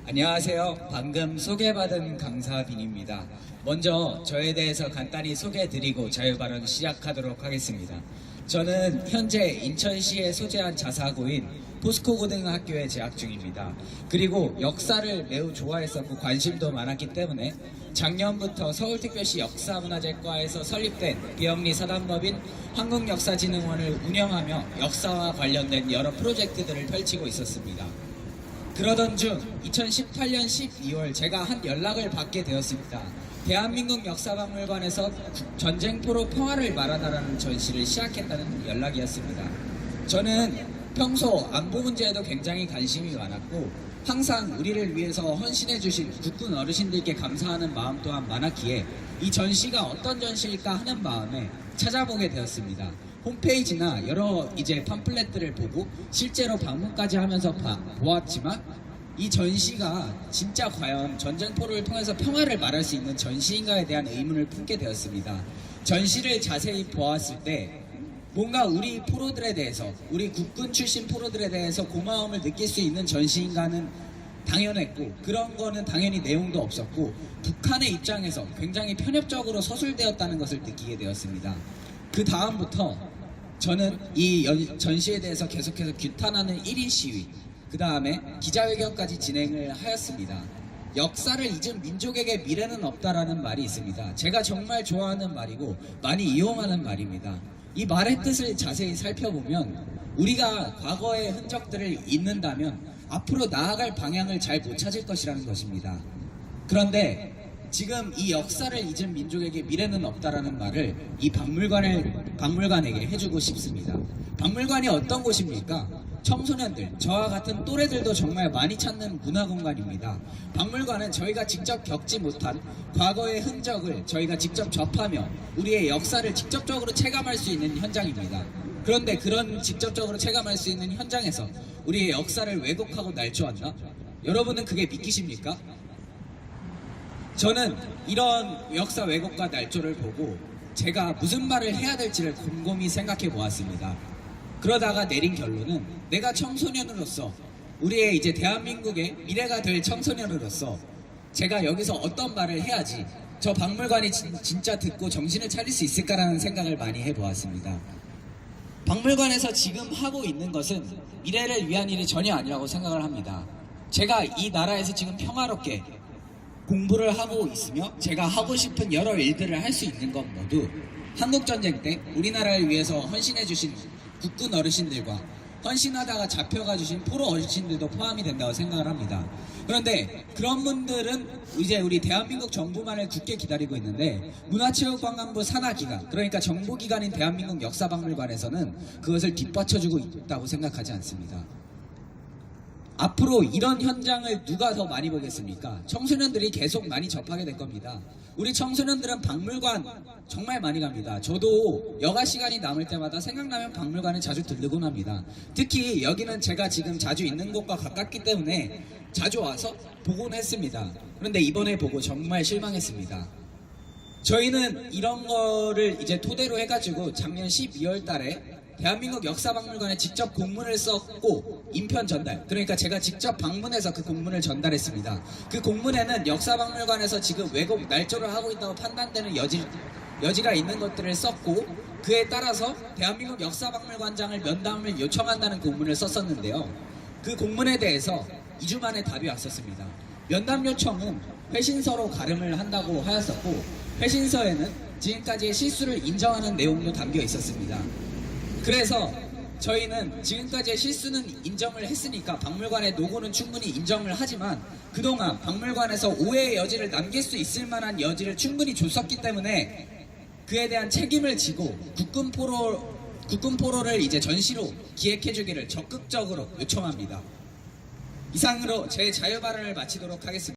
안녕하세요. 방금 소개받은 강사빈입니다. 먼저 저에 대해서 간단히 소개해드리고 자유발언 시작하도록 하겠습니다. 저는 현재 인천시에 소재한 자사고인 포스코 고등학교에 재학 중입니다. 그리고 역사를 매우 좋아했었고 관심도 많았기 때문에 작년부터 서울특별시 역사문화재과에서 설립된 비영리 사단법인 한국역사진흥원을 운영하며 역사와 관련된 여러 프로젝트들을 펼치고 있었습니다. 그러던 중 2018년 12월 제가 한 연락을 받게 되었습니다. 대한민국 역사박물관에서 전쟁포로 평화를 말하다라는 전시를 시작했다는 연락이었습니다. 저는 평소 안보 문제에도 굉장히 관심이 많았고 항상 우리를 위해서 헌신해주신 국군 어르신들께 감사하는 마음 또한 많았기에 이 전시가 어떤 전시일까 하는 마음에 찾아보게 되었습니다. 홈페이지나 여러 팜플렛들을 보고 실제로 방문까지 하면서 보았지만 이 전시가 진짜 과연 전쟁포를 통해서 평화를 말할 수 있는 전시인가에 대한 의문을 품게 되었습니다. 전시를 자세히 보았을 때 뭔가 우리 포로들에 대해서, 우리 국군 출신 포로들에 대해서 고마움을 느낄 수 있는 전시인가는 당연했고 그런 거는 당연히 내용도 없었고 북한의 입장에서 굉장히 편협적으로 서술되었다는 것을 느끼게 되었습니다. 그 다음부터 저는 이 전시에 대해서 계속해서 규탄하는 1인 시위, 그 다음에 기자회견까지 진행을 하였습니다. 역사를 잊은 민족에게 미래는 없다라는 말이 있습니다. 제가 정말 좋아하는 말이고 많이 이용하는 말입니다. 이 말의 뜻을 자세히 살펴보면 우리가 과거의 흔적들을 잊는다면 앞으로 나아갈 방향을 잘 못 찾을 것이라는 것입니다. 그런데 지금 이 역사를 잊은 민족에게 미래는 없다라는 말을 이 박물관에게 해주고 싶습니다. 박물관이 어떤 곳입니까? 청소년들, 저와 같은 또래들도 정말 많이 찾는 문화공간입니다. 박물관은 저희가 직접 겪지 못한 과거의 흔적을 저희가 직접 접하며 우리의 역사를 직접적으로 체감할 수 있는 현장입니다. 그런데 그런 직접적으로 체감할 수 있는 현장에서 우리의 역사를 왜곡하고 날조한다? 여러분은 그게 믿기십니까? 저는 이런 역사 왜곡과 날조를 보고 제가 무슨 말을 해야 될지를 곰곰이 생각해 보았습니다. 그러다가 내린 결론은 내가 청소년으로서 우리의 대한민국의 미래가 될 청소년으로서 제가 여기서 어떤 말을 해야지 저 박물관이 진짜 듣고 정신을 차릴 수 있을까라는 생각을 많이 해보았습니다. 박물관에서 지금 하고 있는 것은 미래를 위한 일이 전혀 아니라고 생각을 합니다. 제가 이 나라에서 지금 평화롭게 공부를 하고 있으며 제가 하고 싶은 여러 일들을 할 수 있는 것 모두 한국전쟁 때 우리나라를 위해서 헌신해주신 국군 어르신들과 헌신하다가 잡혀가 주신 포로 어르신들도 포함이 된다고 생각을 합니다. 그런데 그런 분들은 우리 대한민국 정부만을 굳게 기다리고 있는데 문화체육관광부 산하기관, 그러니까 정부기관인 대한민국 역사박물관에서는 그것을 뒷받쳐주고 있다고 생각하지 않습니다. 앞으로 이런 현장을 누가 더 많이 보겠습니까? 청소년들이 계속 많이 접하게 될 겁니다. 우리 청소년들은 박물관 정말 많이 갑니다. 저도 여가 시간이 남을 때마다 생각나면 박물관을 자주 들르곤 합니다. 특히 여기는 제가 지금 자주 있는 곳과 가깝기 때문에 자주 와서 보곤 했습니다. 그런데 이번에 보고 정말 실망했습니다. 저희는 이런 거를 토대로 해가지고 작년 12월 달에 대한민국 역사박물관에 직접 공문을 썼고 인편 전달, 그러니까 제가 직접 방문해서 그 공문을 전달했습니다. 그 공문에는 역사박물관에서 지금 왜곡 날조를 하고 있다고 판단되는 여지가 있는 것들을 썼고 그에 따라서 대한민국 역사박물관장을 면담을 요청한다는 공문을 썼었는데요. 그 공문에 대해서 2주 만에 답이 왔었습니다. 면담 요청은 회신서로 가름을 한다고 하였었고 회신서에는 지금까지의 실수를 인정하는 내용도 담겨 있었습니다. 그래서 저희는 지금까지의 실수는 인정을 했으니까 박물관의 노고는 충분히 인정을 하지만 그동안 박물관에서 오해의 여지를 남길 수 있을 만한 여지를 충분히 줬었기 때문에 그에 대한 책임을 지고 국군 포로를 전시로 기획해주기를 적극적으로 요청합니다. 이상으로 제 자유 발언을 마치도록 하겠습니다.